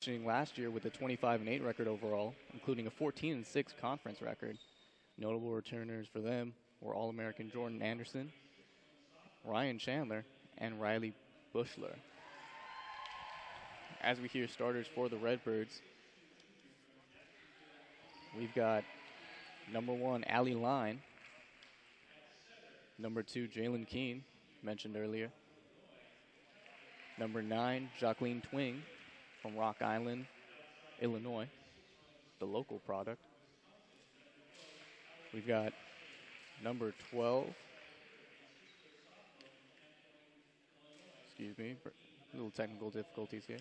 last year with a 25-8 record overall, including a 14-6 conference record. Notable returners for them were All-American Jordan Anderson, Ryan Chandler, and Riley Bushler. As we hear starters for the Redbirds, we've got number 1, Allie Line, number 2, Jalen Keene, mentioned earlier, number 9, Jacqueline Twing from Rock Island, Illinois, the local product. We've got number 12, excuse me, little technical difficulties here.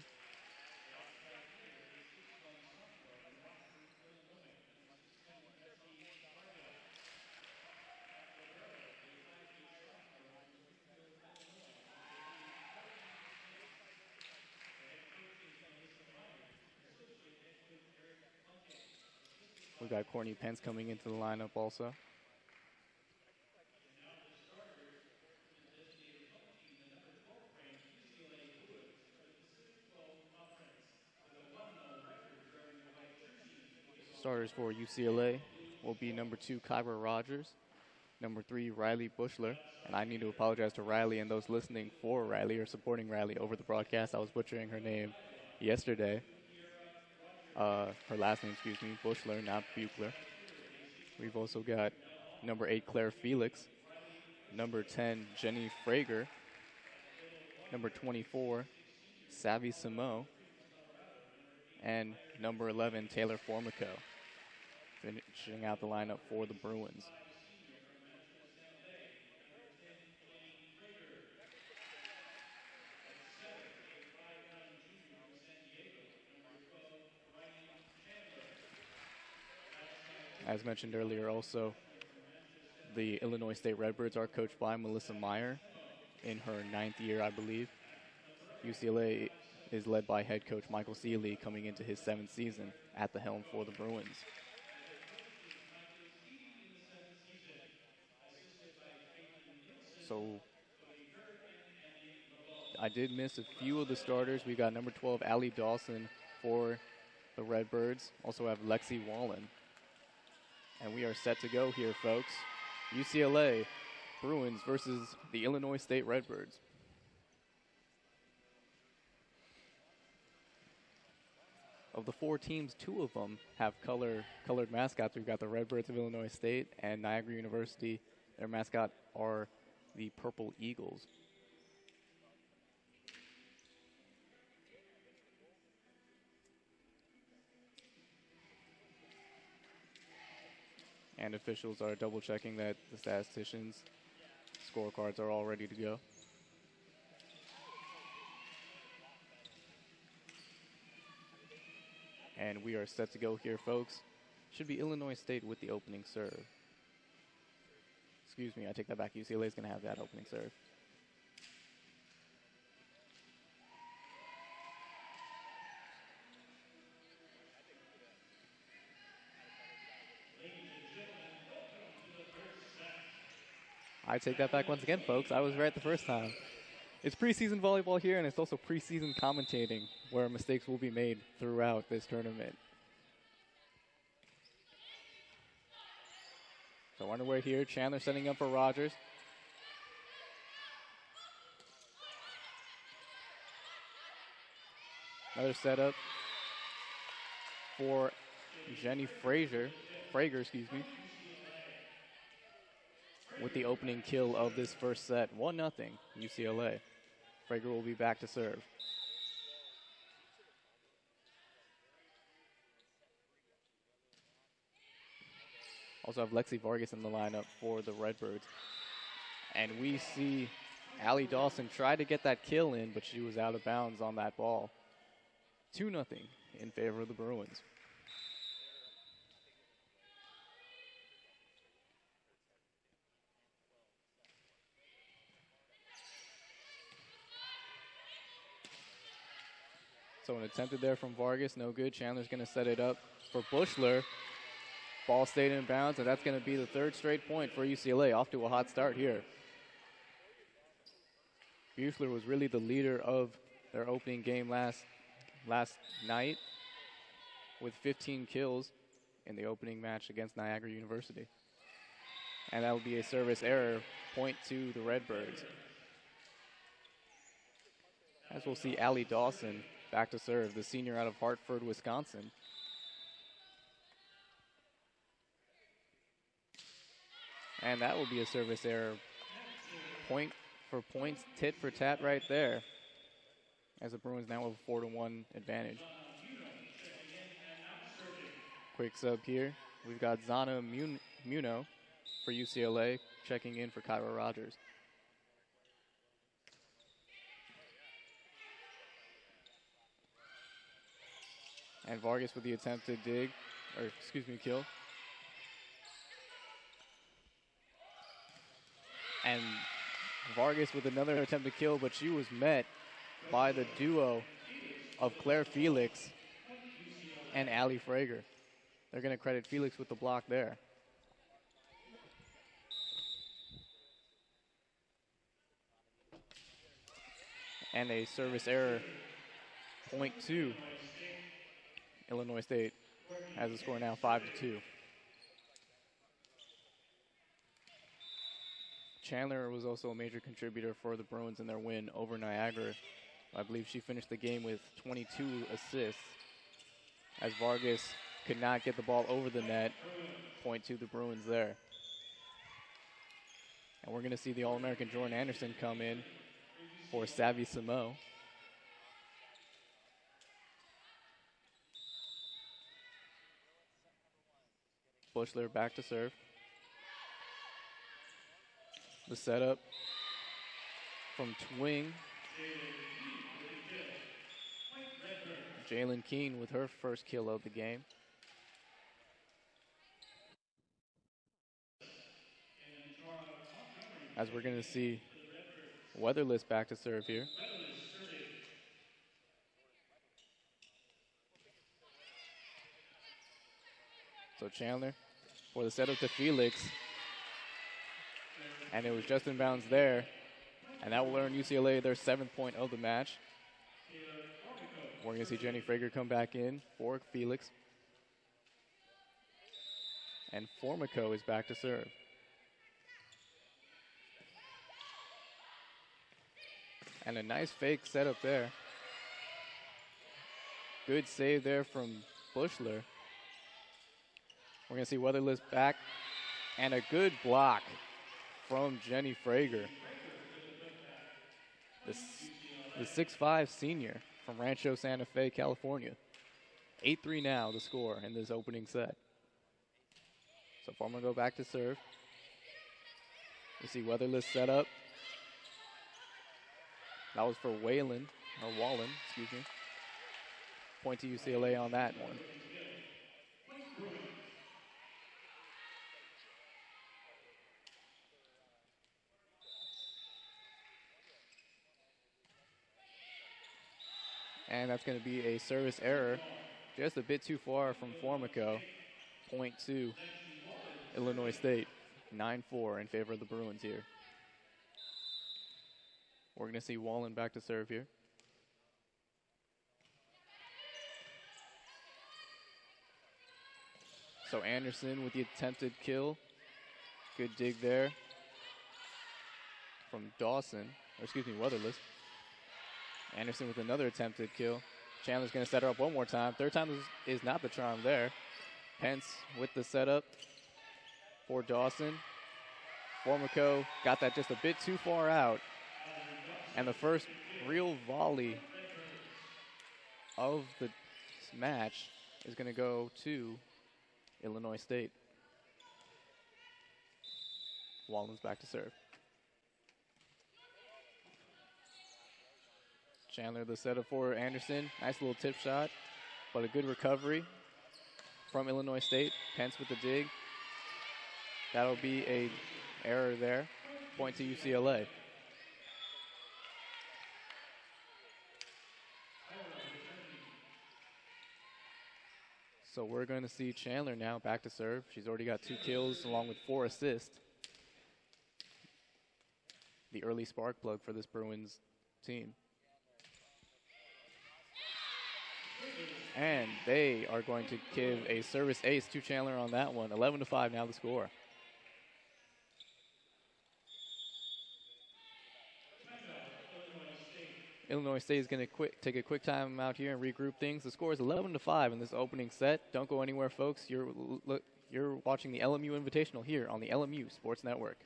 We've got Courtney Pence coming into the lineup also. Starters for UCLA will be number 2, Kyra Rogers, number 3, Riley Bushler. And I need to apologize to Riley and those listening for Riley or supporting Riley over the broadcast. I was butchering her name yesterday. Her last name, excuse me, Bushler, not Buchler. We've also got number 8, Claire Felix, number 10, Jenny Frager, number 24, Savvy Samo, and number 11, Taylor Formico, finishing out the lineup for the Bruins. As mentioned earlier, also, the Illinois State Redbirds are coached by Melissa Meyer in her 9th year, I believe. UCLA is led by head coach Michael Seeley coming into his 7th season at the helm for the Bruins. So I did miss a few of the starters. We got number 12, Allie Dawson for the Redbirds. Also have Lexi Wallen. And we are set to go here, folks. UCLA Bruins versus the Illinois State Redbirds. Of the 4 teams, 2 of them have colored mascots. We've got the Redbirds of Illinois State and Niagara University. Their mascot are the Purple Eagles. And officials are double checking that the statisticians' scorecards are all ready to go. And we are set to go here, folks. Should be Illinois State with the opening serve. Excuse me, I take that back. UCLA is going to have that opening serve. I take that back once again, folks. I was right the first time. It's preseason volleyball here, and it's also preseason commentating, where mistakes will be made throughout this tournament. So underway here, Chandler setting up for Rogers. Another setup for Jenny Frager, excuse me, with the opening kill of this first set. 1-0 UCLA. Frager will be back to serve. Also have Lexi Vargas in the lineup for the Redbirds. And we see Allie Dawson try to get that kill in, but she was out of bounds on that ball. 2-0 in favor of the Bruins. So an attempted there from Vargas, no good. Chandler's going to set it up for Bushler. Ball stayed in bounds, and that's going to be the 3rd straight point for UCLA. Off to a hot start here. Bushler was really the leader of their opening game last last night with 15 kills in the opening match against Niagara University. And that will be a service error, point to the Redbirds. As we'll see Allie Dawson back to serve, the senior out of Hartford, Wisconsin. And that will be a service error. Point for points, tit for tat right there. As the Bruins now have a 4-1 advantage. Quick sub here. We've got Zana Muno for UCLA checking in for Kyra Rogers. And Vargas with the attempted kill. And Vargas with another attempted kill, but she was met by the duo of Claire Felix and Allie Frager. They're going to credit Felix with the block there. And a service error, point to Illinois State, has the score now 5-2. Chandler was also a major contributor for the Bruins in their win over Niagara. I believe she finished the game with 22 assists, as Vargas could not get the ball over the net. Point to the Bruins there. And we're going to see the All-American Jordan Anderson come in for Savvy Samo. Bushler back to serve. The setup from Twing. Jalen Keene with her first kill of the game. As we're going to see Weatherless back to serve here. So Chandler for the setup to Felix. And it was just in bounds there. And that will earn UCLA their 7th point of the match. We're going to see Jenny Frager come back in for Felix. And Formico is back to serve. And a nice fake setup there. Good save there from Bushler. We're going to see Weatherless back. And a good block from Jenny Frager. The 6'5" senior from Rancho Santa Fe, California. 8-3 now the score in this opening set. So Formico back to serve. We see Weatherless set up. That was for Wallen. Point to UCLA on that one. And that's going to be a service error, just a bit too far from Formico. Point to Illinois State. 9-4 in favor of the Bruins here. We're going to see Wallen back to serve here. So Anderson with the attempted kill. Good dig there from Weatherless. Anderson with another attempted kill. Chandler's going to set her up one more time. Third time is not the charm there. Pence with the setup for Dawson. Formico got that just a bit too far out. And the first real volley of the match is going to go to Illinois State. Wallen's back to serve. Chandler the setup for Anderson. Nice little tip shot, but a good recovery from Illinois State. Pence with the dig. That'll be a error there. Point to UCLA. So we're going to see Chandler now back to serve. She's already got 2 kills along with 4 assists. The early spark plug for this Bruins team. And they are going to give a service ace to Chandler on that one. 11-5 now the score. Illinois State is going to take a quick time out here and regroup things. The score is 11-5 in this opening set. Don't go anywhere, folks. You're watching the LMU Invitational here on the LMU Sports Network.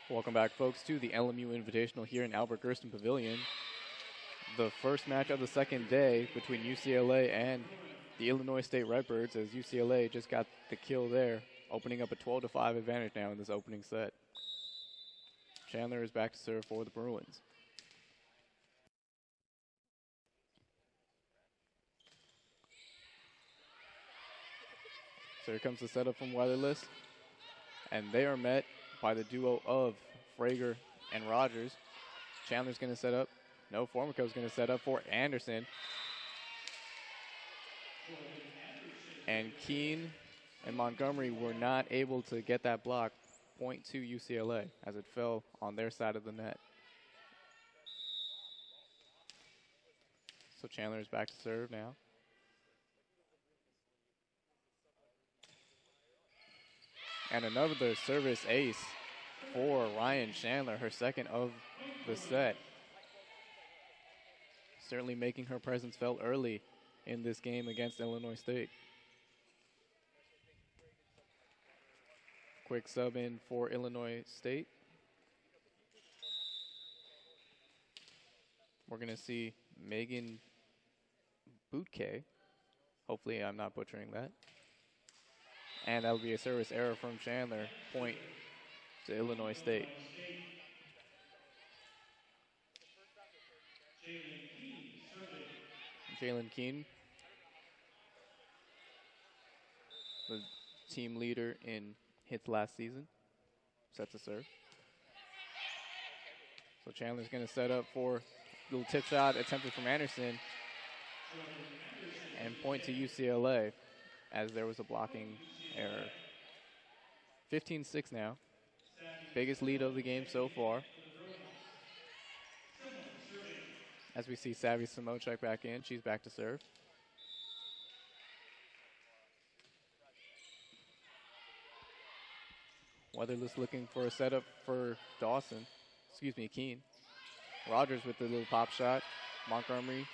Welcome back, folks, to the LMU Invitational here in Albert Gersten Pavilion. The first match of the second day between UCLA and the Illinois State Redbirds, as UCLA just got the kill there, opening up a 12-5 advantage now in this opening set. Chandler is back to serve for the Bruins. So here comes the setup from Weatherless, and they are met by the duo of Frager and Rogers. Chandler's going to set up. No, Formico's going to set up for Anderson. And Keene and Montgomery were not able to get that block. Point to UCLA as it fell on their side of the net. So Chandler is back to serve now. And another service ace for Ryan Chandler, her second of the set. Certainly making her presence felt early in this game against Illinois State. Quick sub in for Illinois State. We're going to see Megan Boutke. Hopefully I'm not butchering that. And that'll be a service error from Chandler. Point to Illinois State. Jalen Keene, the team leader in hits last season, sets a serve. So Chandler's going to set up for a little tip shot attempted from Anderson and point to UCLA as there was a blocking error. 15-6 now. Biggest lead of the game so far. As we see Savvy Samochek back in, she's back to serve. Weatherless looking for a setup for Dawson. Excuse me, Keene. Rogers with the little pop shot. Montgomery,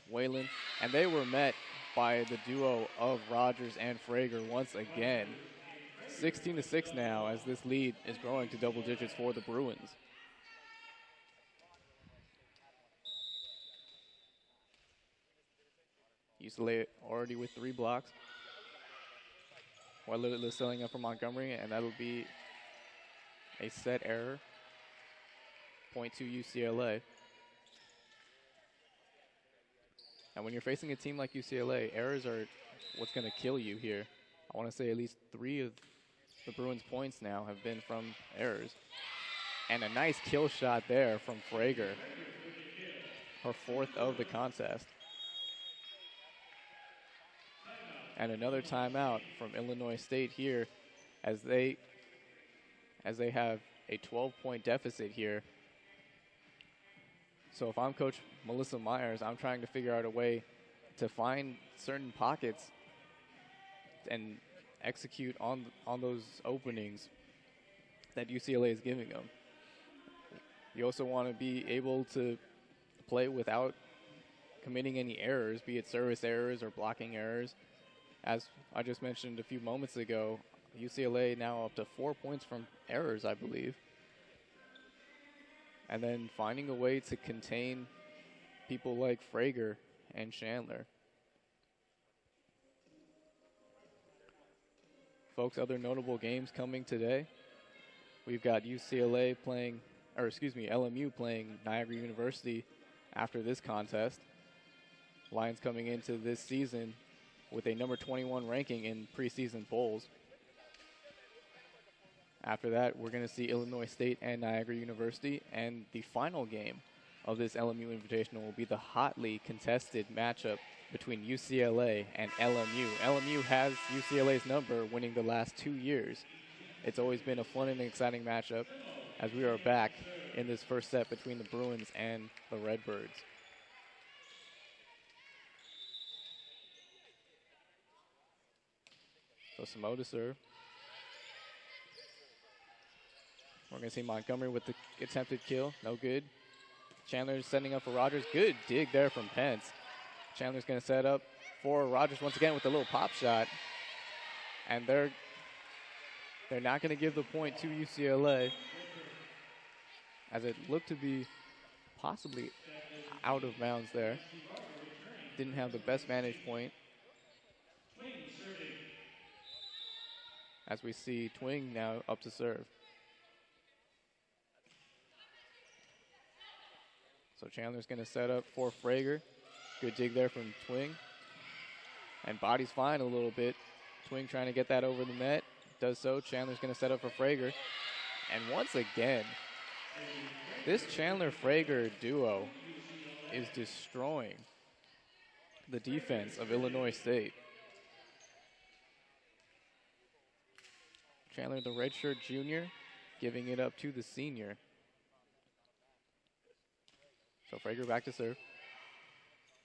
Whalen, and they were met by the duo of Rogers and Frager once again. 16-6 now as this lead is growing to double digits for the Bruins. UCLA already with 3 blocks. Weatherless selling up for Montgomery, and that'll be a set error. Point to UCLA. And when you're facing a team like UCLA, errors are what's going to kill you here. I want to say at least 3 of the Bruins' points now have been from errors. And a nice kill shot there from Frager. Her 4th of the contest. And another timeout from Illinois State here as they have a 12-point deficit here. So if I'm Coach Melissa Myers, I'm trying to figure out a way to find certain pockets and execute on those openings that UCLA is giving them. You also want to be able to play without committing any errors, be it service errors or blocking errors. As I just mentioned a few moments ago, UCLA now up to 4 points from errors, I believe. And then finding a way to contain people like Frager and Chandler. Folks, other notable games coming today. We've got LMU playing Niagara University after this contest. Lions coming into this season with a number 21 ranking in preseason polls. After that, we're going to see Illinois State and Niagara University, and the final game of this LMU Invitational will be the hotly contested matchup between UCLA and LMU. LMU has UCLA's number, winning the last 2 years. It's always been a fun and exciting matchup as we are back in this first set between the Bruins and the Redbirds. So Samo to serve. We're going to see Montgomery with the attempted kill. No good. Chandler's setting up for Rogers. Good dig there from Pence. Chandler's going to set up for Rogers once again with a little pop shot. And they're not going to give the point to UCLA, as it looked to be possibly out of bounds there. Didn't have the best vantage point. As we see Twing now up to serve. So Chandler's going to set up for Frager. Good dig there from Twing. And body's fine a little bit. Twing trying to get that over the net. Does so. Chandler's going to set up for Frager. And once again, this Chandler-Frager duo is destroying the defense of Illinois State. Chandler, the redshirt junior, giving it up to the senior. So Frager back to serve.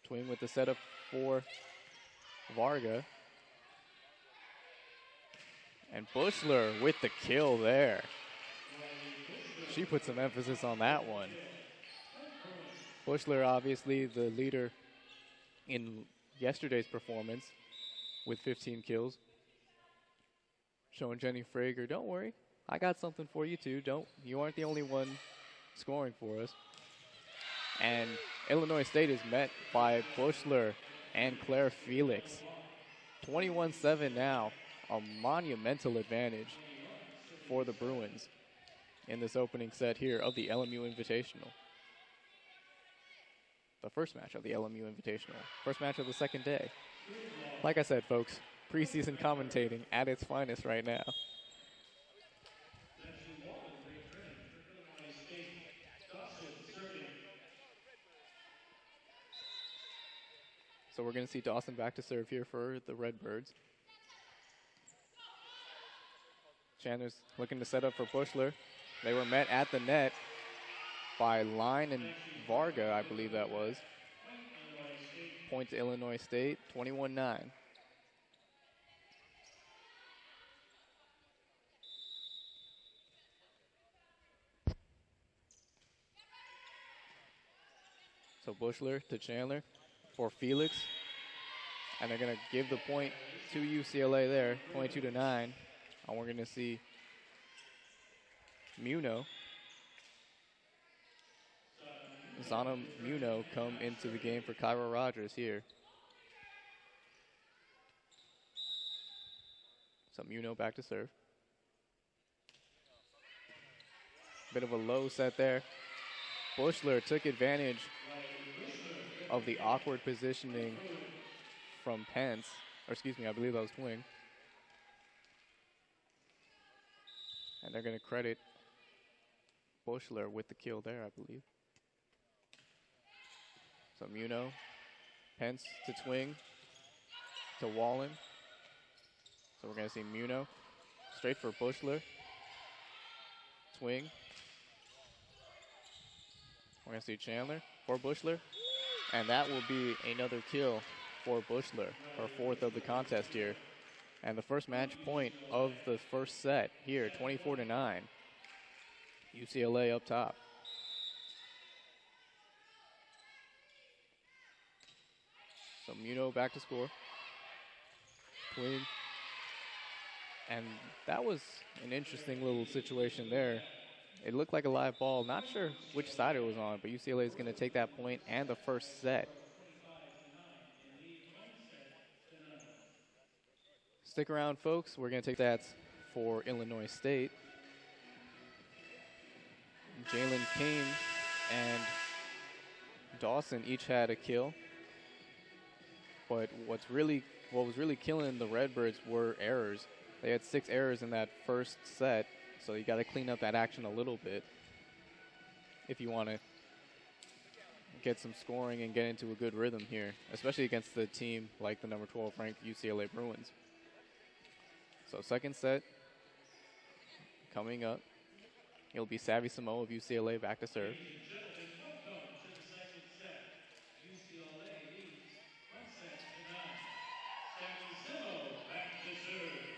Twing with the setup for Varga. And Bushler with the kill there. She put some emphasis on that one. Bushler, obviously the leader in yesterday's performance with 15 kills. Showing Jenny Frager, don't worry, I got something for you too. You aren't the only one scoring for us. And Illinois State is met by Bushler and Claire Felix. 21-7 now, a monumental advantage for the Bruins in this opening set here of the LMU Invitational. The first match of the LMU Invitational. First match of the second day. Like I said, folks, preseason commentating at its finest right now. So we're going to see Dawson back to serve here for the Redbirds. Chandler's looking to set up for Bushler. They were met at the net by Line and Varga, I believe that was. Point to Illinois State, 21-9. So Bushler to Chandler for Felix. And they're going to give the point to UCLA there, 22-9. And we're going to see Zana Muno come into the game for Kyra Rogers here. So Muno back to serve. Bit of a low set there. Bushler took advantage of the awkward positioning from Pence. Or excuse me, I believe that was Twing. And they're going to credit Bushler with the kill there, I believe. So Muno, Pence to Twing, to Wallen. So we're going to see Muno straight for Bushler. Twing. We're going to see Chandler for Bushler. And that will be another kill for Bushler, her fourth of the contest here. And the first match point of the first set here, 24-9. UCLA up top. So Muno back to score. Twing. And that was an interesting little situation there. It looked like a live ball. Not sure which side it was on, but UCLA is going to take that point and the first set. Stick around, folks. We're going to take that for Illinois State. Jalen Kane and Dawson each had a kill. But what was really killing the Redbirds were errors. They had 6 errors in that first set, so you got to clean up that action a little bit if you want to get some scoring and get into a good rhythm here, especially against the team like the number 12 ranked UCLA Bruins. So second set, coming up. It'll be Savvy Samoa of UCLA back to serve. Ladies and gentlemen, welcome to the second set. UCLA leads 1-9. Savvy Samoa back to serve.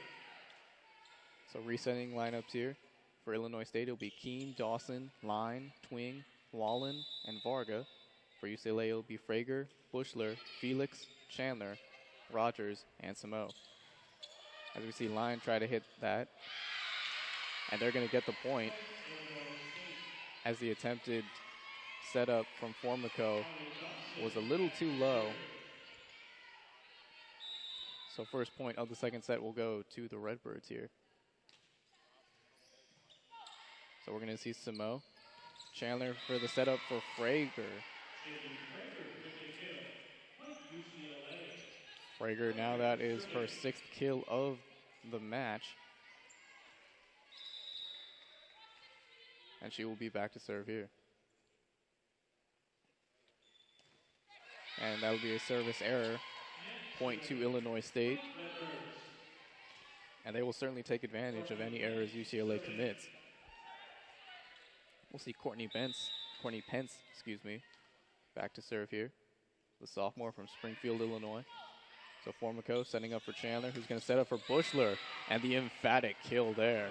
So resetting lineups here for Illinois State. It'll be Keene, Dawson, Line, Twing, Wallen, and Varga. For UCLA, it'll be Frager, Bushler, Felix, Chandler, Rogers, and Samoa. As we see Line try to hit that. And they're going to get the point as the attempted setup from Formico was a little too low. So first point of the second set will go to the Redbirds here. So we're going to see Samoa. Chandler for the setup for Frager. Frager, now that is her 6th kill of the match. And she will be back to serve here. And that'll be a service error. Point to Illinois State. And they will certainly take advantage of any errors UCLA commits. We'll see Courtney Pence, back to serve here. The sophomore from Springfield, Illinois. So Formico setting up for Chandler, who's going to set up for Bushler. And the emphatic kill there.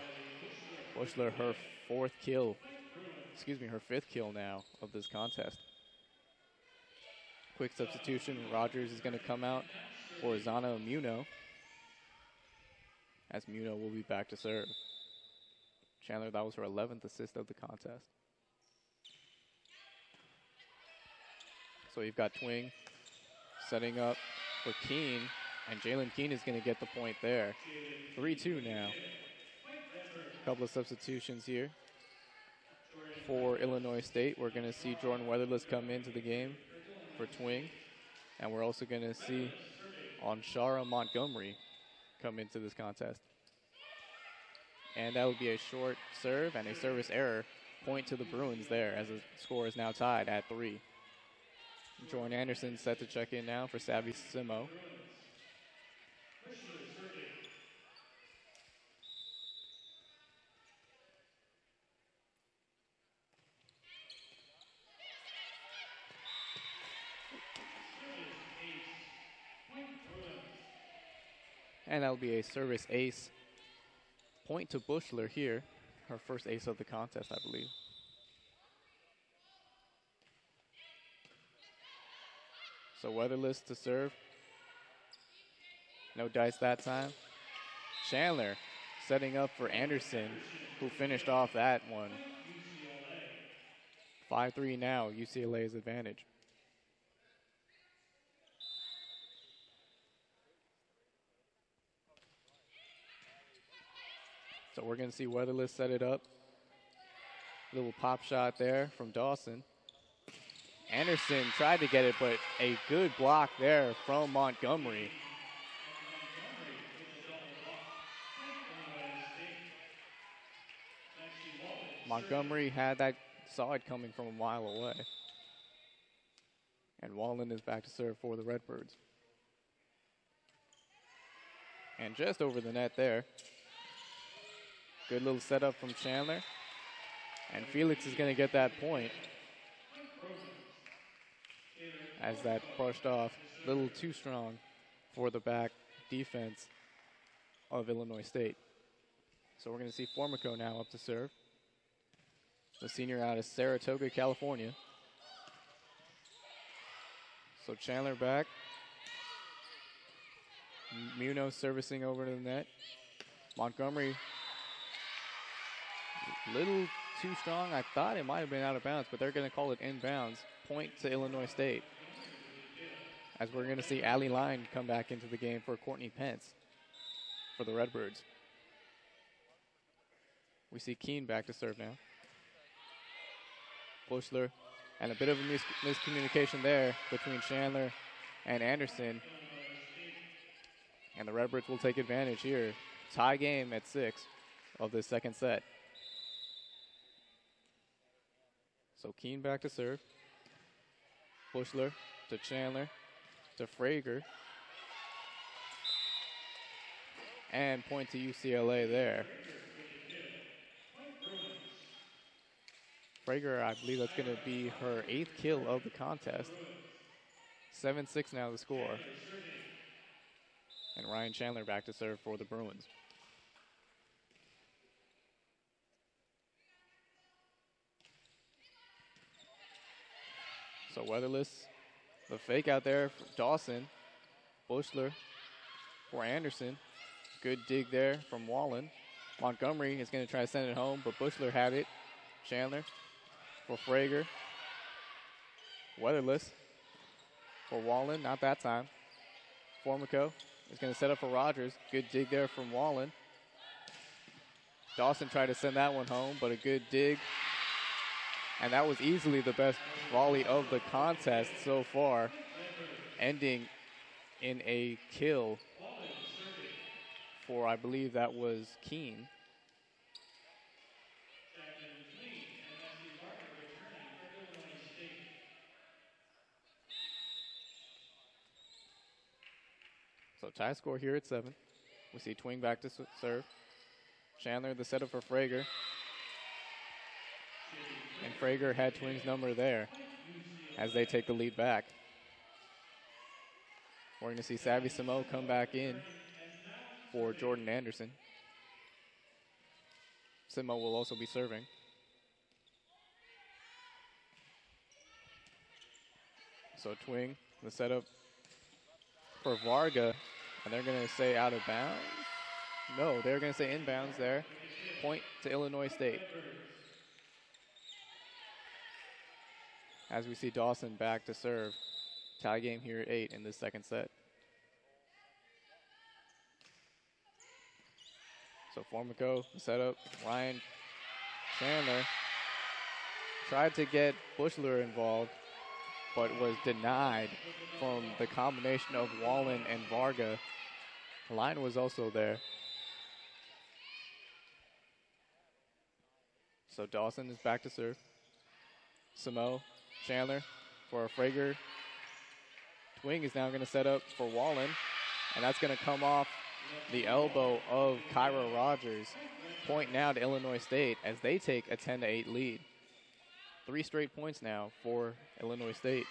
Bushler, her 5th kill now of this contest. Quick substitution, Rogers is going to come out for Zana Muno, as Muno will be back to serve. Chandler, that was her 11th assist of the contest. So you've got Twing setting up for Keene, and Jalen Keene is going to get the point there. 3-2 now. A couple of substitutions here for Illinois State. We're going to see Jordan Weatherless come into the game for Twing, and we're also going to see Onshara Montgomery come into this contest. And that would be a short serve and a service error. Point to the Bruins there, as the score is now tied at 3. Jordan Anderson set to check in now for Savvy Simo. And that'll be a service ace. Point to Bushler here. Her first ace of the contest, I believe. So Weatherless to serve. No dice that time. Chandler setting up for Anderson, who finished off that one. 5-3 now, UCLA's advantage. So we're going to see Weatherless set it up. Little pop shot there from Dawson. Anderson tried to get it, but a good block there from Montgomery. Montgomery saw it coming from a mile away. And Wallen is back to serve for the Redbirds. And just over the net there. Good little setup from Chandler. And Felix is going to get that point, as that brushed off a little too strong for the back defense of Illinois State. So we're going to see Formico now up to serve. The senior out of Saratoga, California. So Chandler back. Muno servicing over to the net. Montgomery, little too strong. I thought it might have been out of bounds, but they're going to call it inbounds. Point to Illinois State. As we're going to see Allie Line come back into the game for Courtney Pence for the Redbirds. We see Keene back to serve now. Bushler, and a bit of a miscommunication there between Chandler and Anderson. And the Redbirds will take advantage here. Tie game at 6 of this second set. So Keene back to serve. Bushler to Chandler to Frager. And point to UCLA there. Frager, I believe that's going to be her 8th kill of the contest. 7-6 now the score. And Ryan Chandler back to serve for the Bruins. So Weatherless, the fake out there for Dawson. Bushler for Anderson. Good dig there from Wallen. Montgomery is going to try to send it home, but Bushler had it. Chandler for Frager. Weatherless for Wallen, not that time. Formico is going to set up for Rogers. Good dig there from Wallen. Dawson tried to send that one home, but a good dig. And that was easily the best volley of the contest so far, ending in a kill for, I believe that was Keene. So tie score here at 7. We see Twing back to serve. Chandler the setup for Frager. And Frager had Twing's number there as they take the lead back. We're going to see Savvy Samo come back in for Jordan Anderson. Samo will also be serving. So Twing, the setup for Varga, and they're going to say out of bounds. No, they're going to say inbounds there. Point to Illinois State. As we see Dawson back to serve. Tie game here at 8 in this second set. So Formico, the setup. Ryan Chandler tried to get Bushler involved, but was denied from the combination of Wallen and Varga. The line was also there. So Dawson is back to serve. Samo, Chandler for Frager. Twing is now going to set up for Wallen, and that's going to come off the elbow of Kyra Rogers. Point now to Illinois State as they take a 10-8 lead. 3 straight points now for Illinois State.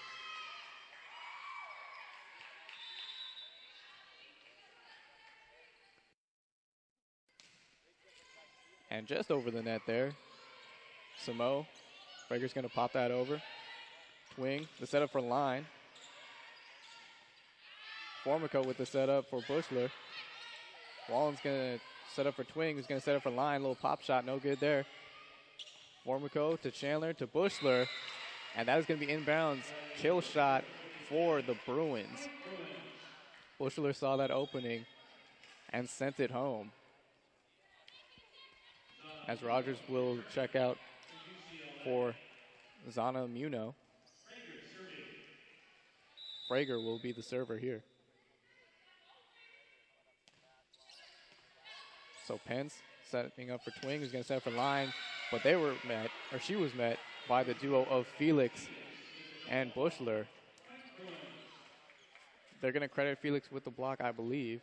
And just over the net there, Samo. Frager's going to pop that over. Twing, the setup for line. Formico with the setup for Bushler. Wallen's going to set up for Twing, who's going to set up for line. Little pop shot, no good there. Formico to Chandler to Bushler. And that is going to be inbounds. Kill shot for the Bruins. Bushler saw that opening and sent it home. As Rogers will check out for Zana Muno. Frager will be the server here. So Pence setting up for Twing, who's going to set up for line, but they were met, or she was met, by the duo of Felix and Bushler. They're going to credit Felix with the block, I believe.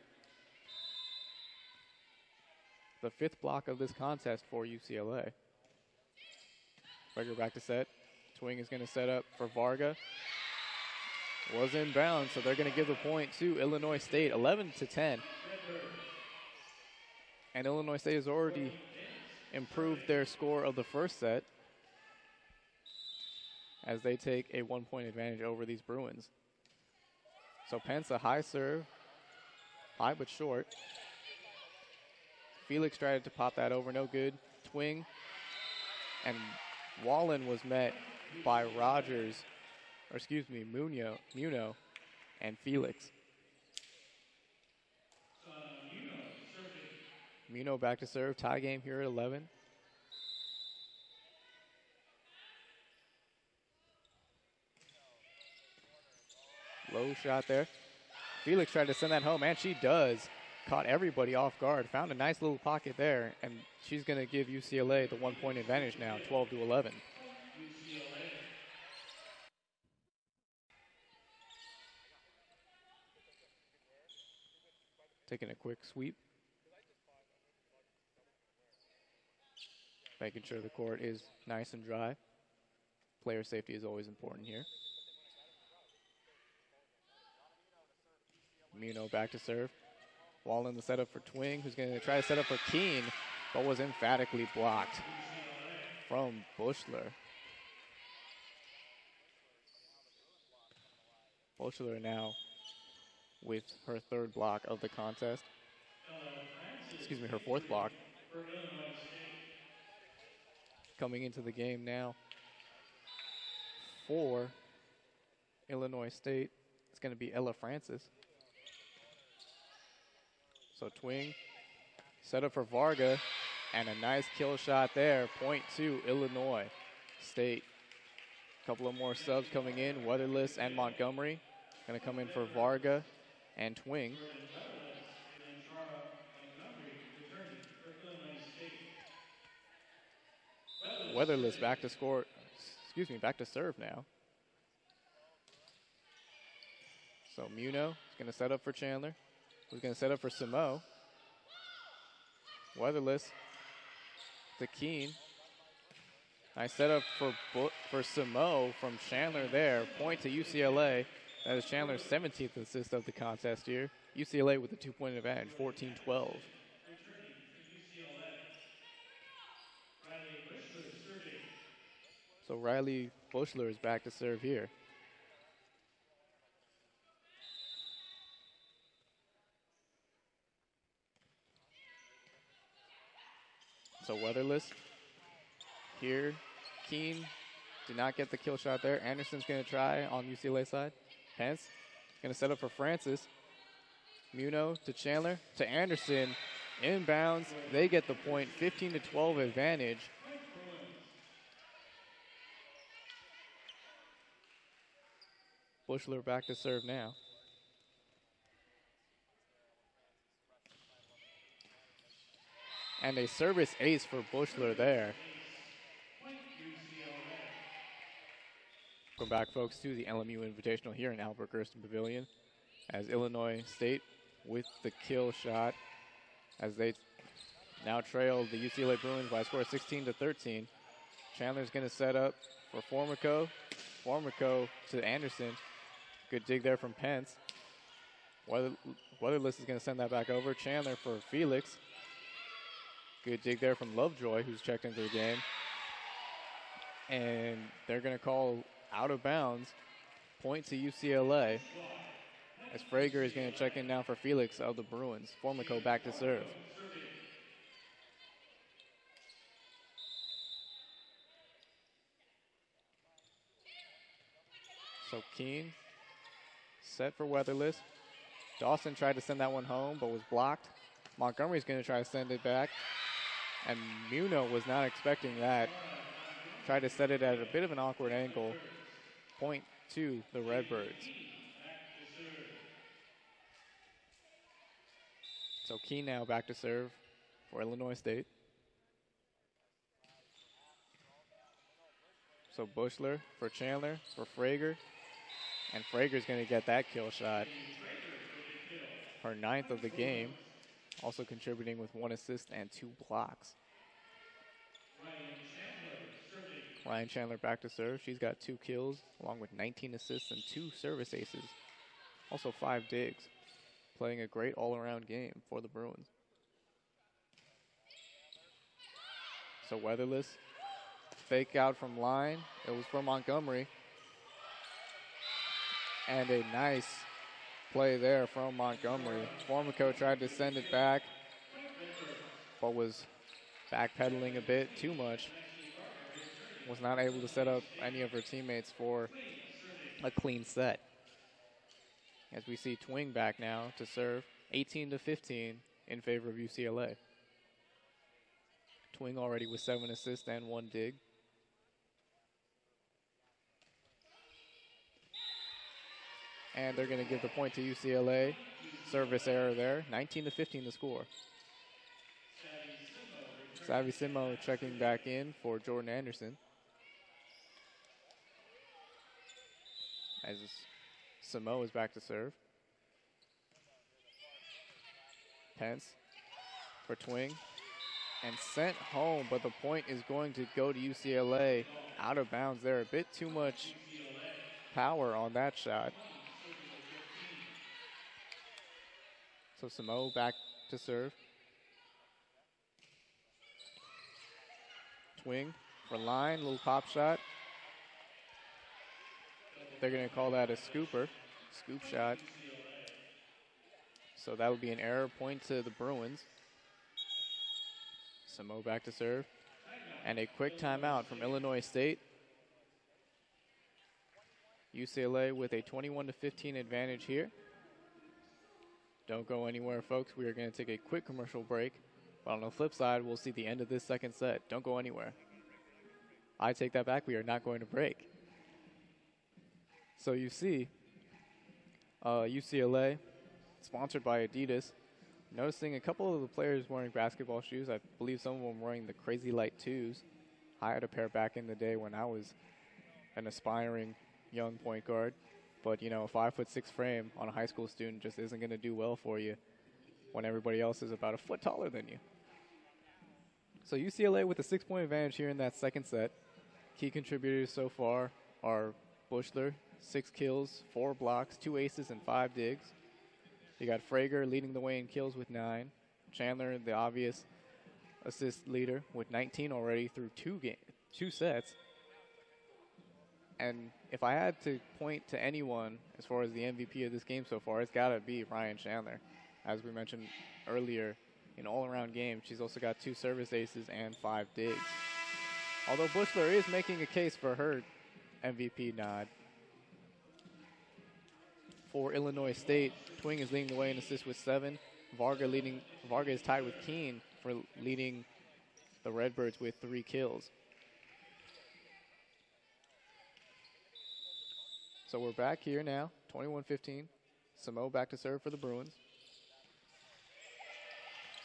The 5th block of this contest for UCLA. Frager back to set. Twing is going to set up for Varga. Was inbound, so they're going to give the point to Illinois State, 11-10. And Illinois State has already improved their score of the first set as they take a 1-point advantage over these Bruins. So Pence, a high serve, high but short. Felix tried to pop that over, no good. Twing, and Wallen was met by Rogers, or excuse me, Muno, and Felix. Muno back to serve, tie game here at 11. Low shot there. Felix tried to send that home, and she does. Caught everybody off guard. Found a nice little pocket there, and she's going to give UCLA the 1-point advantage now, 12-11. Taking a quick sweep. Making sure the court is nice and dry. Player safety is always important here. Muno back to serve. Wall in the setup for Twing, who's going to try to set up for Keen, but was emphatically blocked from Bushler. Bushler now with her third block of the contest. Excuse me, her fourth block. Coming into the game now for Illinois State, it's going to be Ella Francis. So Twing set up for Varga, and a nice kill shot there. Point to Illinois State. A couple of more subs coming in. Weatherless and Montgomery going to come in for Varga and Twing. Weatherless back to score. Excuse me, back to serve now. So Muno is going to set up for Chandler. Who's going to set up for Samo. Weatherless to Keen. Nice setup for Samo from Chandler there. Point to UCLA. That is Chandler's 17th assist of the contest here. UCLA with a 2-point advantage, 14-12. So Riley Bushler is back to serve here. So Weatherless here. Keen did not get the kill shot there. Anderson's going to try on UCLA side. Pence going to set up for Francis. Muno to Chandler to Anderson. Inbounds. They get the point. 15-12 advantage. Bushler back to serve now. And a service ace for Bushler there. Welcome back, folks, to the LMU Invitational here in Albert Gersten Pavilion, as Illinois State with the kill shot, as they now trail the UCLA Bruins by a score of 16-13. Chandler's going to set up for Formico. Formico to Anderson. Good dig there from Pence. Weatherless is going to send that back over. Chandler for Felix. Good dig there from Lovejoy, who's checked into the game. And they're going to call out of bounds. Point to UCLA. As Frager is going to check in now for Felix of the Bruins. Formico back to serve. So Keen set for Weatherless. Dawson tried to send that one home, but was blocked. Montgomery's going to try to send it back. And Muno was not expecting that. Tried to set it at a bit of an awkward angle. Point to the Redbirds. So Keen now back to serve for Illinois State. So Bushler for Chandler, for Frager. And Frager's going to get that kill shot. Her 9th of the game. Also contributing with 1 assist and 2 blocks. Ryan Chandler back to serve. She's got 2 kills, along with 19 assists and 2 service aces. Also 5 digs. Playing a great all-around game for the Bruins. So Weatherless, fake out from line. It was from Montgomery. And a nice play there from Montgomery. Formico tried to send it back, but was backpedaling a bit too much. Was not able to set up any of her teammates for a clean set. As we see Twing back now to serve, 18-15 in favor of UCLA. Twing already with 7 assists and 1 dig. And they're going to give the point to UCLA. Service error there. 19-15 the score. Savvy Simo checking back in for Jordan Anderson. As Simo is back to serve. Pence for Twing. And sent home, but the point is going to go to UCLA out of bounds there. A bit too much power on that shot. So Samo back to serve. Twing for line, little pop shot. They're going to call that a scooper, scoop shot. So that would be an error, point to the Bruins. Samo back to serve. And a quick timeout from Illinois State. UCLA with a 21-15 advantage here. Don't go anywhere, folks. We are going to take a quick commercial break. But on the flip side, we'll see the end of this second set. Don't go anywhere. I take that back. We are not going to break. So you see, UCLA, sponsored by Adidas, noticing a couple of the players wearing basketball shoes. I believe some of them wearing the Crazy Light 2s. I had a pair back in the day when I was an aspiring young point guard. But, you know, a 5'6" frame on a high school student just isn't going to do well for you when everybody else is about a foot taller than you. So UCLA with a 6-point advantage here in that second set. Key contributors so far are Bushler, 6 kills, 4 blocks, 2 aces, and 5 digs. You got Frager leading the way in kills with 9. Chandler, the obvious assist leader, with 19 already through 2 sets. And if I had to point to anyone as far as the MVP of this game so far, it's got to be Ryan Chandler. As we mentioned earlier, in all-around game, she's also got 2 service aces and 5 digs. Although Bushler is making a case for her MVP nod. For Illinois State, Twing is leading the way in assists with 7. Varga is tied with Keene for leading the Redbirds with 3 kills. So we're back here now, 21-15. Samo back to serve for the Bruins.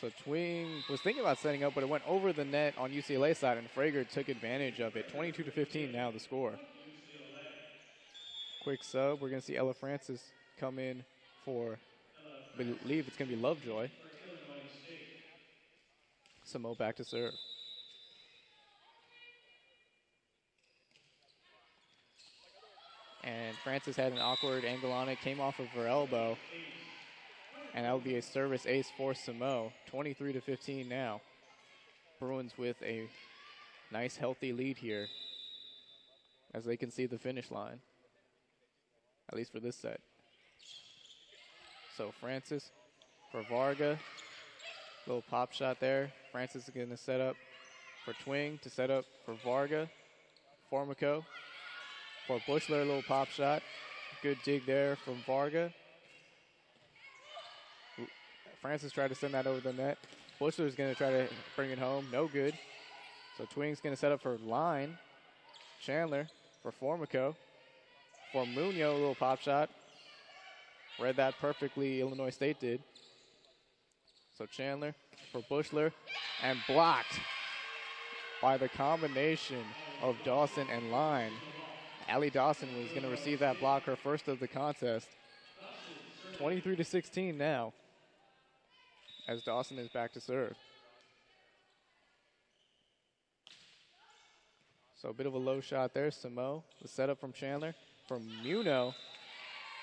So Twing was thinking about setting up, but it went over the net on UCLA side, and Frager took advantage of it. 22-15 now the score. Quick sub. We're going to see Ella Francis come in for, I believe it's going to be Lovejoy. Samo back to serve. And Francis had an awkward angle on it, came off of her elbow. And that would be a service ace for Samo. 23-15 now. Bruins with a nice, healthy lead here as they can see the finish line, at least for this set. So Francis for Varga. Little pop shot there. Francis is going to set up for Twing to set up for Varga. Formico for Bushler, a little pop shot. Good dig there from Varga. Francis tried to send that over the net. Bushler's going to try to bring it home. No good. So Twing's going to set up for line. Chandler for Formico. For Munoz, a little pop shot. Read that perfectly, Illinois State did. So Chandler for Bushler. And blocked by the combination of Dawson and Line. Allie Dawson was going to receive that block, her first of the contest. 23-16 now, as Dawson is back to serve. So a bit of a low shot there. Samo, the setup from Chandler. From Munoz,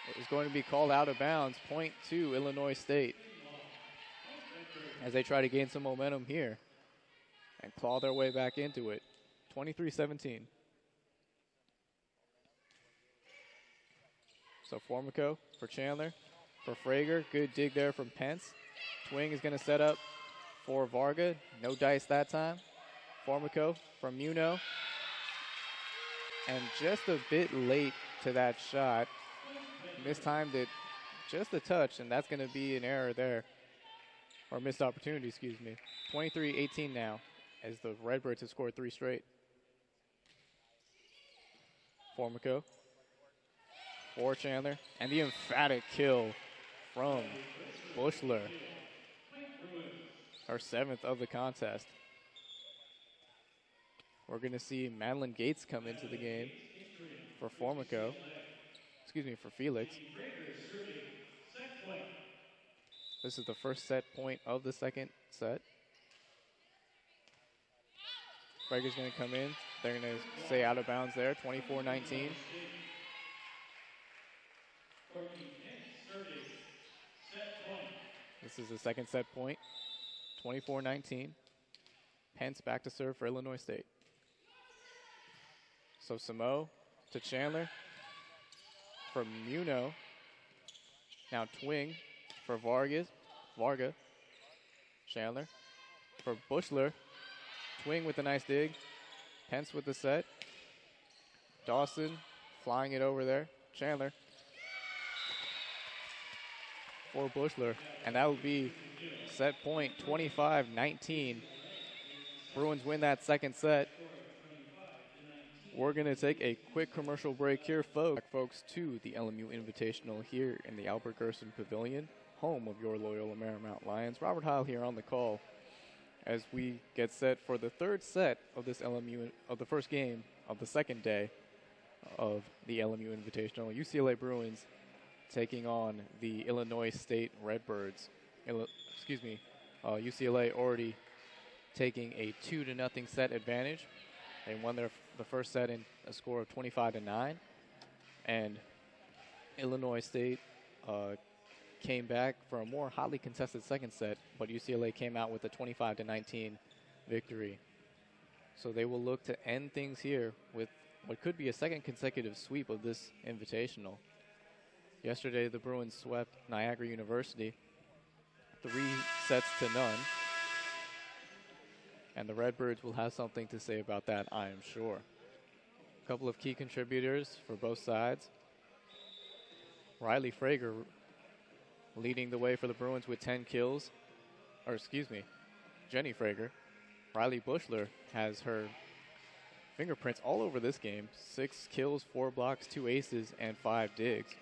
it was going to be called out of bounds. Point to Illinois State as they try to gain some momentum here and claw their way back into it. 23-17. So Formico for Chandler, for Frager. Good dig there from Pence. Twing is going to set up for Varga. No dice that time. Formico from Munoz. And just a bit late to that shot. Mistimed it just a touch, and that's going to be an error there. Or missed opportunity, excuse me. 23-18 now, as the Redbirds have scored 3 straight. Formico for Chandler, and the emphatic kill from Bushler. Our 7th of the contest. We're going to see Madeline Gates come into the game for Formico. Excuse me, for Felix. This is the first set point of the second set. Frager's going to come in. They're going to stay out of bounds there, 24-19. This is the second set point, 24-19. Pence back to serve for Illinois State. So Samo to Chandler for Muno. Now Twing for Varga. Chandler for Bushler. Twing with a nice dig. Pence with the set. Dawson flying it over there. Chandler for Bushler. And that will be set point 25-19. Bruins win that second set. We're going to take a quick commercial break here, folks, to the LMU Invitational here in the Albert Gerson Pavilion, home of your Loyola Marymount Lions. Robert Heil here on the call as we get set for the third set of this of the first game of the second day of the LMU Invitational. UCLA Bruins taking on the Illinois State Redbirds. UCLA already taking a 2-0 set advantage. They won the first set in a score of 25-9, and Illinois State came back for a more hotly contested second set, but UCLA came out with a 25-19 victory. So they will look to end things here with what could be a second consecutive sweep of this invitational. Yesterday, the Bruins swept Niagara University 3-0. And the Redbirds will have something to say about that, I am sure. A couple of key contributors for both sides. Riley Frager leading the way for the Bruins with 10 kills. Jenny Frager. Riley Bushler has her fingerprints all over this game. 6 kills, 4 blocks, 2 aces, and 5 digs.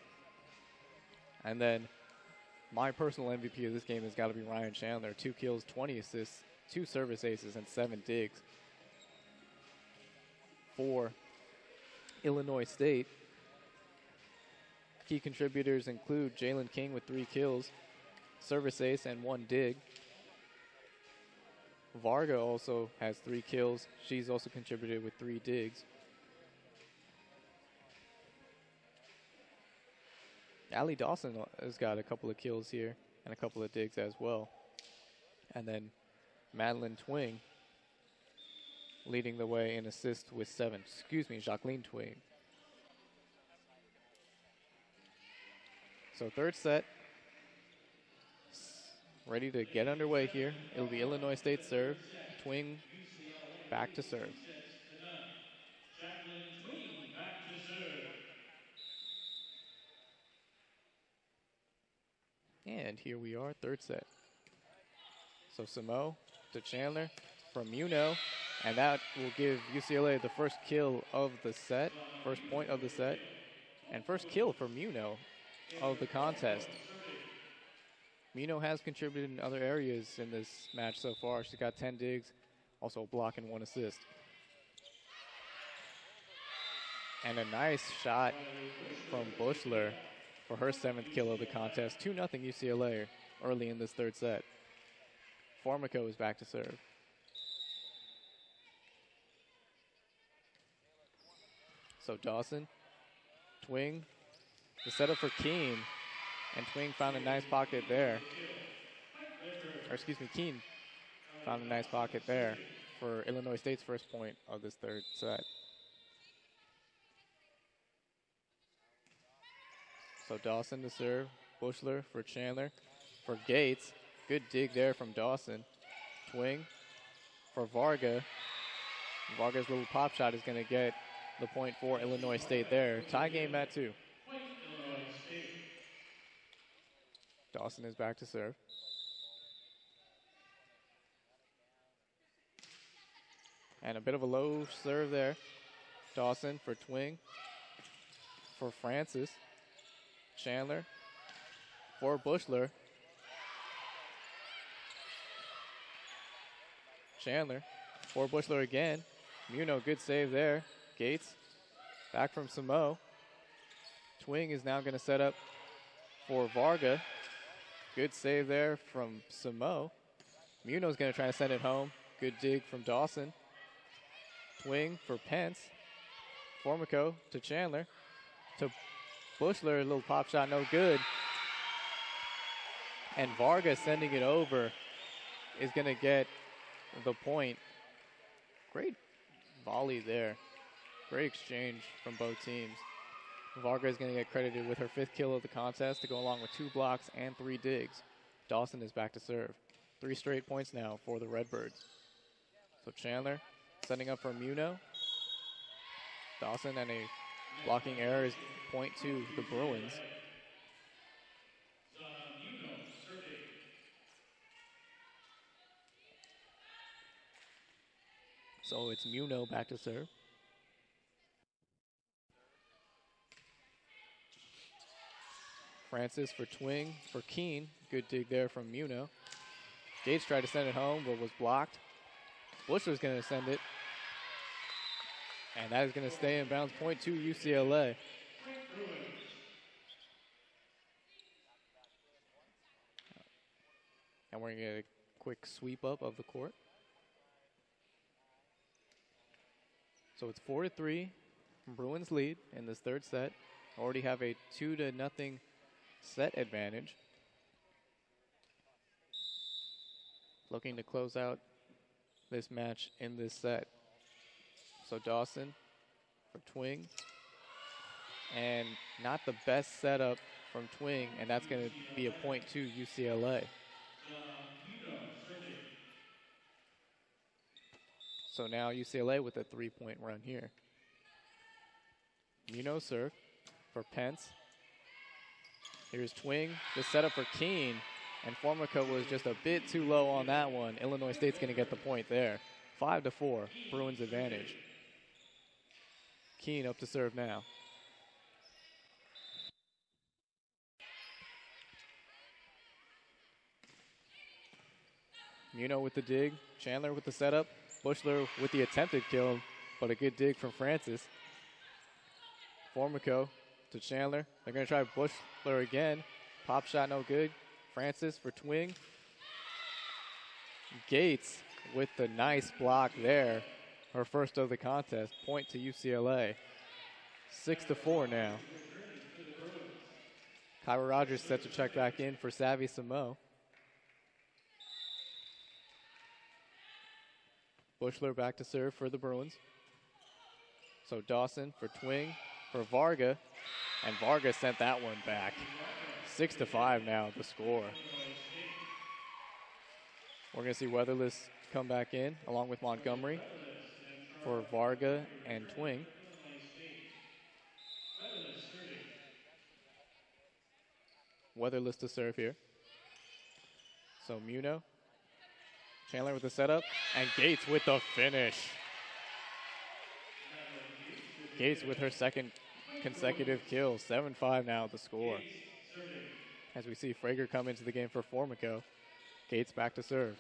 And then my personal MVP of this game has got to be Ryan Chandler. 2 kills, 20 assists, 2 service aces, and 7 digs. For Illinois State, key contributors include Jalen King with 3 kills, service ace, and 1 dig. Varga also has 3 kills. She's also contributed with 3 digs. Allie Dawson has got a couple of kills here and a couple of digs as well. And then Madeline Twing leading the way in assists with 7. Jacqueline Twing. So third set, ready to get underway here. It'll be Illinois State serve. Twing back to serve. And here we are, third set. So Samo to Chandler from Muno, and that will give UCLA the first kill of the set, first point of the set, and first kill for Muno of the contest. Muno has contributed in other areas in this match so far. She's got 10 digs, also a block and 1 assist. And a nice shot from Bushler for her 7th kill of the contest. 2-0 UCLA early in this third set. Formico is back to serve. So Dawson, Twing, the setup for Keene, and Twing found a nice pocket there. Keene found a nice pocket there for Illinois State's first point of this third set. So Dawson to serve, Bushler for Chandler, for Gates. Good dig there from Dawson. Twing for Varga. Varga's little pop shot is going to get the point for Illinois State there. Tie game at 2. Dawson is back to serve. And a bit of a low serve there. Dawson for Twing. For Francis. Chandler for Bushler. Chandler for Bushler again. Muno, good save there. Gates back from Samo. Twing is now going to set up for Varga. Good save there from Samo. Muno's going to try to send it home. Good dig from Dawson. Twing for Pence. Formico to Chandler. To Bushler, a little pop shot, no good. And Varga sending it over is going to get the point. Great volley there. Great exchange from both teams. Varga is going to get credited with her 5th kill of the contest to go along with 2 blocks and 3 digs. Dawson is back to serve. 3 straight points now for the Redbirds. So Chandler setting up for Muno. Dawson, and a blocking error is point to the Bruins. So it's Muno back to serve. Francis for Twing for Keene. Good dig there from Muno. Gates tried to send it home, but was blocked. Bushler's going to send it. And that is going to stay in bounds. Point to UCLA. And we're going to get a quick sweep up of the court. So it's 4-3. Bruins lead in this 3rd set. Already have a 2-0 set advantage. Looking to close out this match in this set. So Dawson for Twing. And not the best setup from Twing, and that's going to be a point to UCLA. So now UCLA with a 3-point run here. Muno serve for Pence. Here's Twing, the setup for Keene, and Formica was just a bit too low on that one. Illinois State's going to get the point there. 5-4, Bruins advantage. Keene up to serve now. Muno with the dig, Chandler with the setup, Bushler with the attempted kill, but a good dig from Francis. Formico to Chandler. They're going to try Bushler again. Pop shot no good. Francis for Twing. Gates with the nice block there. Her first of the contest. Point to UCLA. 6-4 now. Kyra Rogers set to check back in for Savvy Samo. Bushler back to serve for the Bruins. So Dawson for Twing for Varga. And Varga sent that one back. 6-5 now, the score. We're going to see Weatherless come back in along with Montgomery for Varga and Twing. Weatherless to serve here. So Muno. Chandler with the setup. And Gates with the finish. Gates with her 2nd consecutive kill. 7-5 now the score. As we see Frager come into the game for Formico. Gates back to serve.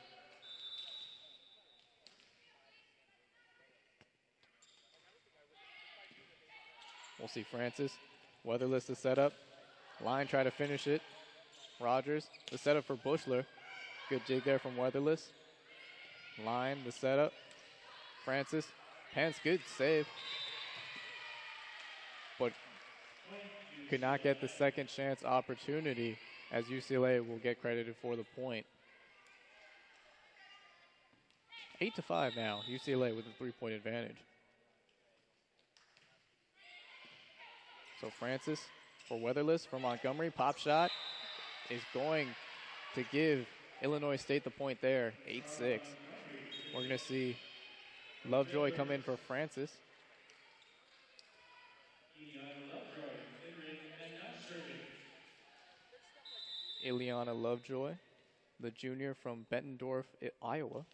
We'll see Francis. Weatherless the setup. Line try to finish it. Rogers, the setup for Bushler. Good dig there from Weatherless. Line, the setup. Francis. Pence, good save. But could not get the second chance opportunity, as UCLA will get credited for the point. 8-5 now, UCLA with a 3-point advantage. So Francis for Weatherless for Montgomery. Pop shot is going to give Illinois State the point there, 8-6. We're going to see Lovejoy come in for Francis. Ileana Lovejoy, the junior from Bettendorf, Iowa.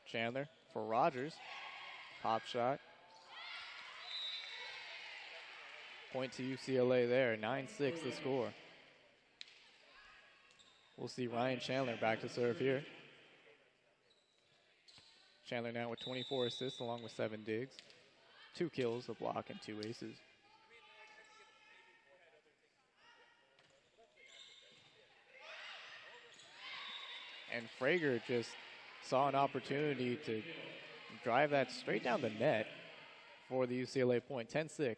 Chandler for Rogers. Pop shot. Point to UCLA there, 9-6 the score. We'll see Ryan Chandler back to serve here. Chandler now with 24 assists along with 7 digs. 2 kills, a block, and 2 aces. And Frager just saw an opportunity to drive that straight down the net for the UCLA point. 10-6.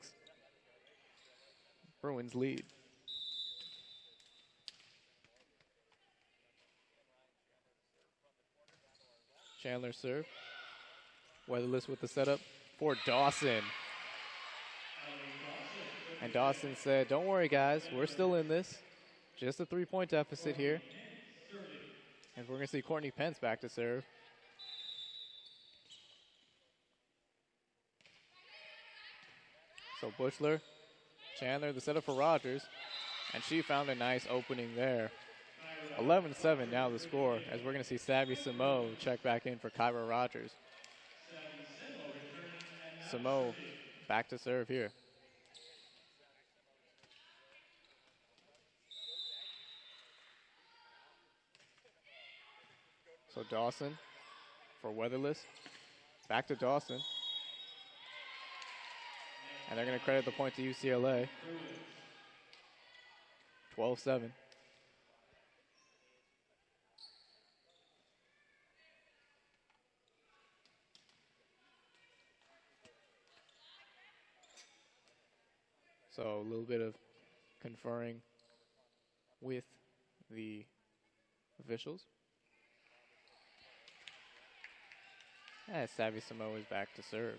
Bruins lead. Chandler serve. Weatherless with the setup for Dawson. And Dawson said, don't worry, guys. We're still in this. Just a 3-point deficit here. And we're going to see Courtney Pence back to serve. So Bushler, Chandler, the setup for Rogers. And she found a nice opening there. 11-7 now the score, as we're going to see Savvy Samo check back in for Kyra Rogers. Samo back to serve here. So Dawson for Weatherless. Back to Dawson. And they're going to credit the point to UCLA. 12-7. So a little bit of conferring with the officials. As Savvy Samo is back to serve.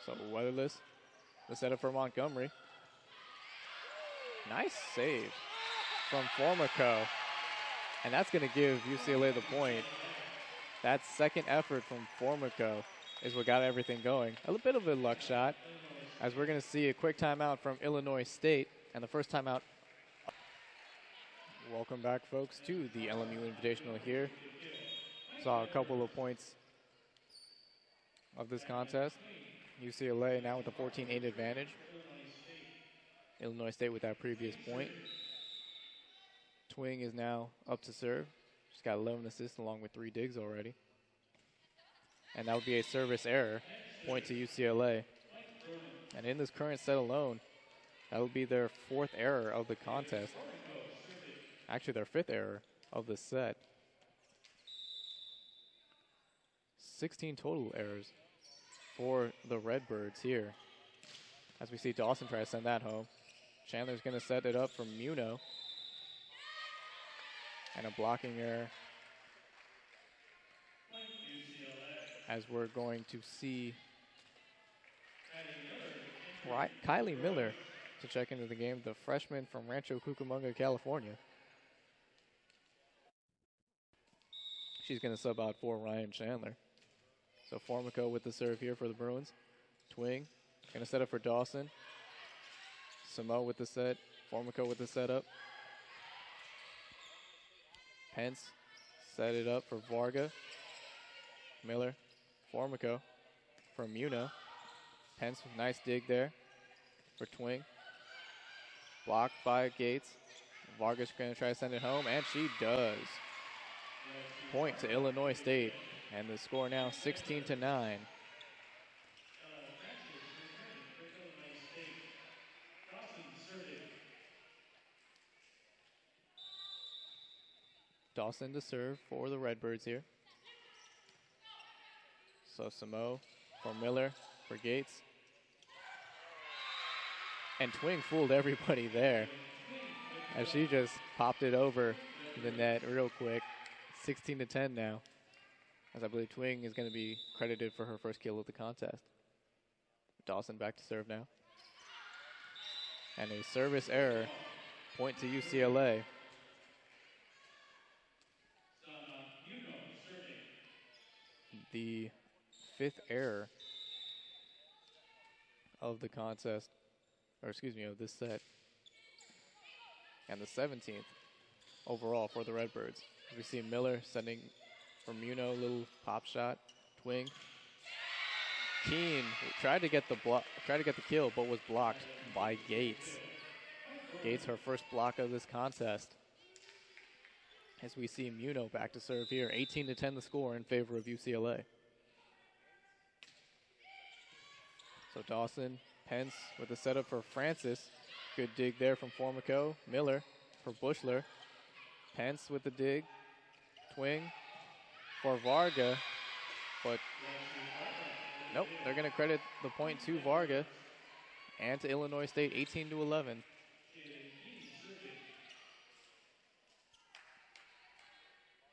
So Weatherless, the setup for Montgomery. Nice save from Formico. And that's going to give UCLA the point. That second effort from Formico is what got everything going. A little bit of a luck shot, as we're going to see a quick timeout from Illinois State. And the first timeout. Welcome back, folks, to the LMU Invitational here. Saw a couple of points of this contest. UCLA now with a 14-8 advantage. Illinois State with that previous point. Twing is now up to serve. She's got 11 assists along with 3 digs already. And that would be a service error, point to UCLA. And in this current set alone, that would be their 4th error of the contest. Actually, their 5th error of the set. 16 total errors for the Redbirds here. As we see Dawson try to send that home. Chandler's going to set it up for Muno. And a blocking error. As we're going to see Kylie Miller to check into the game, the freshman from Rancho Cucamonga, California. She's going to sub out for Ryan Chandler. So Formico with the serve here for the Bruins. Twing going to set up for Dawson. Samo with the set. Formico with the setup. Pence set it up for Varga. Miller. Formico for Muno. Pence, nice dig there for Twing. Blocked by Gates. Varga's going to try to send it home, and she does. Point to Illinois State, and the score now 16-9. Dawson to serve for the Redbirds here. So Samo for Miller for Gates. And Twing fooled everybody there, as she just popped it over the net real quick. 16-10 now, as I believe Twing is going to be credited for her first kill of the contest. Dawson back to serve now. And a service error, point to UCLA. The 5th error of the contest, or excuse me, of this set. And the 17th overall for the Redbirds. We see Miller sending from Muno, little pop shot. Twing. Keene tried to get the kill, but was blocked by Gates. Gates, her first block of this contest. As we see Muno back to serve here. 18-10 the score in favor of UCLA. So Dawson, Pence with the setup for Francis. Good dig there from Formico. Miller for Bushler. Pence with the dig. Twing for Varga. But nope, they're going to credit the point to Varga and to Illinois State, 18-11.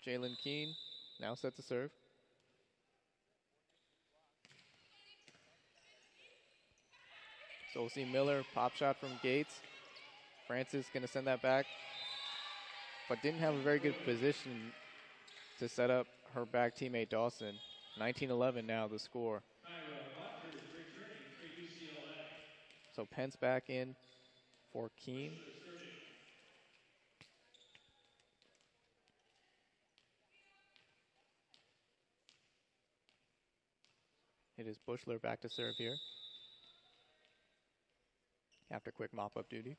Jalen Keene now set to serve. So we'll see Miller, pop shot from Gates. Francis going to send that back, but didn't have a very good position to set up her back teammate Dawson. 19-11 now the score. So Pence back in for Keene. It is Bushler back to serve here after quick mop-up duty.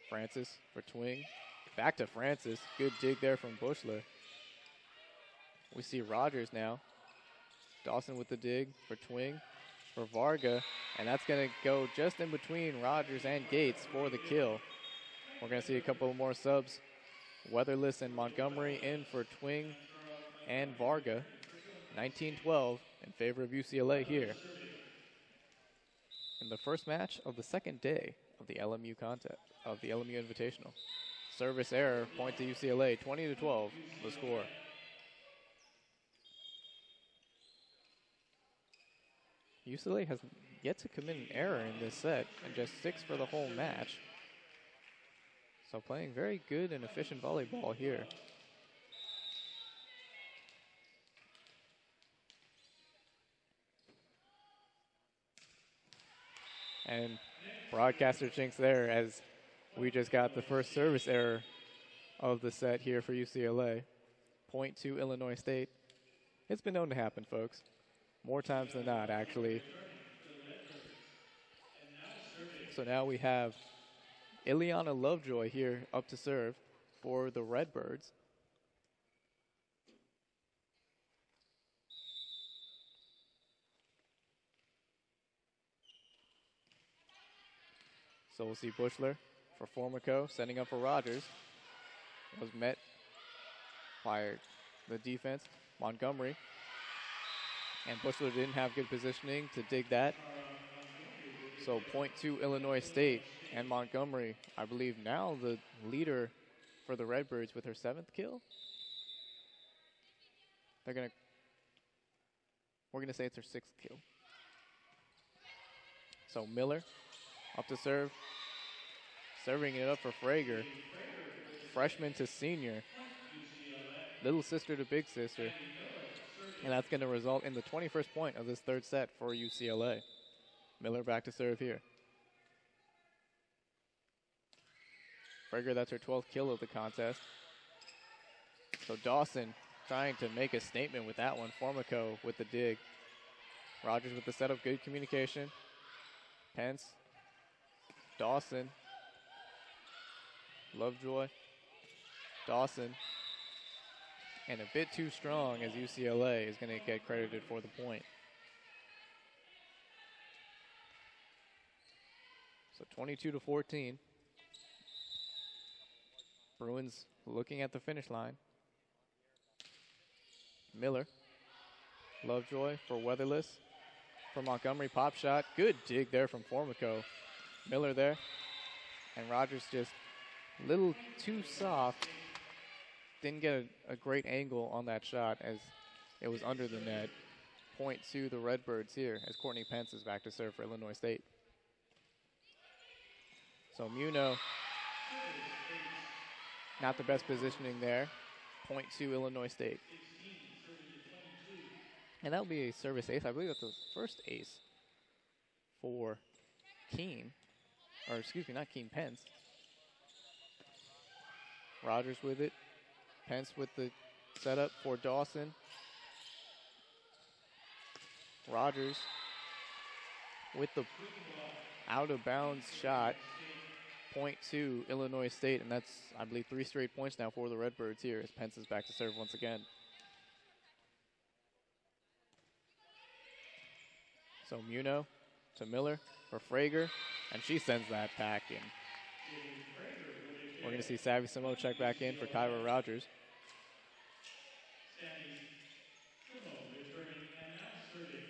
Francis for Twing. Back to Francis. Good dig there from Bushler. We see Rogers now. Dawson with the dig for Twing, for Varga, and that's going to go just in between Rogers and Gates for the kill. We're going to see a couple more subs. Weatherless and Montgomery in for Twing and Varga. 19-12 in favor of UCLA here in the first match of the second day of the LMU contest, of the LMU Invitational. Service error, point to UCLA, 20-12, the score. UCLA has yet to commit an error in this set, and just 6 for the whole match. So playing very good and efficient volleyball here. And broadcaster jinx there as we just got the first service error of the set here for UCLA. Point to Illinois State. It's been known to happen, folks. More times than not, actually. So now we have Ileana Lovejoy here up to serve for the Redbirds. So we'll see Bushler for Formico, setting up for Rogers. Was met by the defense, Montgomery. And Bushler didn't have good positioning to dig that. So point to Illinois State, and Montgomery, I believe now the leader for the Redbirds with her 7th kill. We're gonna say it's her 6th kill. So Miller up to serve, serving it up for Frager. Freshman to senior, little sister to big sister. And that's going to result in the 21st point of this third set for UCLA. Miller back to serve here. Frager, that's her 12th kill of the contest. So Dawson trying to make a statement with that one. Formico with the dig. Rogers with the setup, good communication. Pence, Dawson, Lovejoy, Dawson, and a bit too strong as UCLA is going to get credited for the point. So 22-14. Bruins looking at the finish line. Miller, Lovejoy for Weatherless, for Montgomery, pop shot. Good dig there from Formico. Miller there, and Rogers just a little too soft. Didn't get a great angle on that shot as it was under the net. Point to the Redbirds here as Courtney Pence is back to serve for Illinois State. So Muno, not the best positioning there. Point to Illinois State. And that'll be a service ace. I believe that's the first ace for Keene. Or excuse me, not Keene, Pence. Rogers with it. Pence with the setup for Dawson. Rogers with the out of bounds shot. Point to Illinois State, and that's, I believe, 3 straight points now for the Redbirds here as Pence is back to serve once again. So Muno to Miller for Frager, and she sends that packing. We're going to see Savvy Simo check back in for Kyra Rogers. Sammy Simo returning and now serving.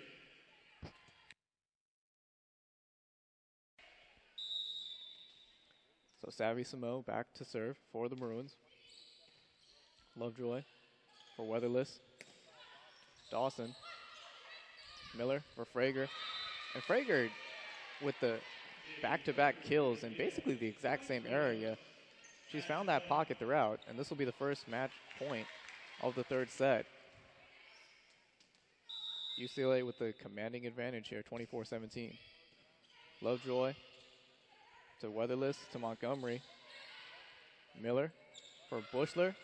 So Savvy Simo back to serve for the Maroons. Lovejoy for Weatherless. Dawson. Miller for Frager. And Frager with the back-to-back kills in basically the exact same area. She's found that pocket throughout, and this will be the first match point of the third set. UCLA with the commanding advantage here, 24-17. Lovejoy to Weatherless to Montgomery. Miller for Bushler.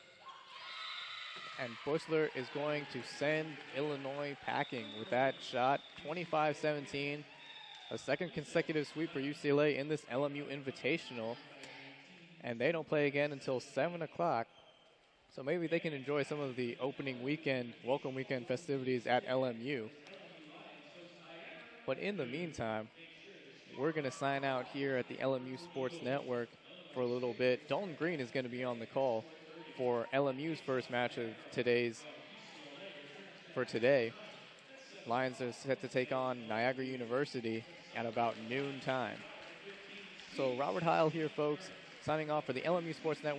And Bushler is going to send Illinois packing with that shot, 25-17. A second consecutive sweep for UCLA in this LMU Invitational. And they don't play again until 7 o'clock. So maybe they can enjoy some of the opening weekend, welcome weekend festivities at LMU. But in the meantime, we're going to sign out here at the LMU Sports Network for a little bit. Dalton Green is going to be on the call for LMU's first match of today. Lions are set to take on Niagara University at about noon time. So Robert Heil here, folks, signing off for the LMU Sports Network.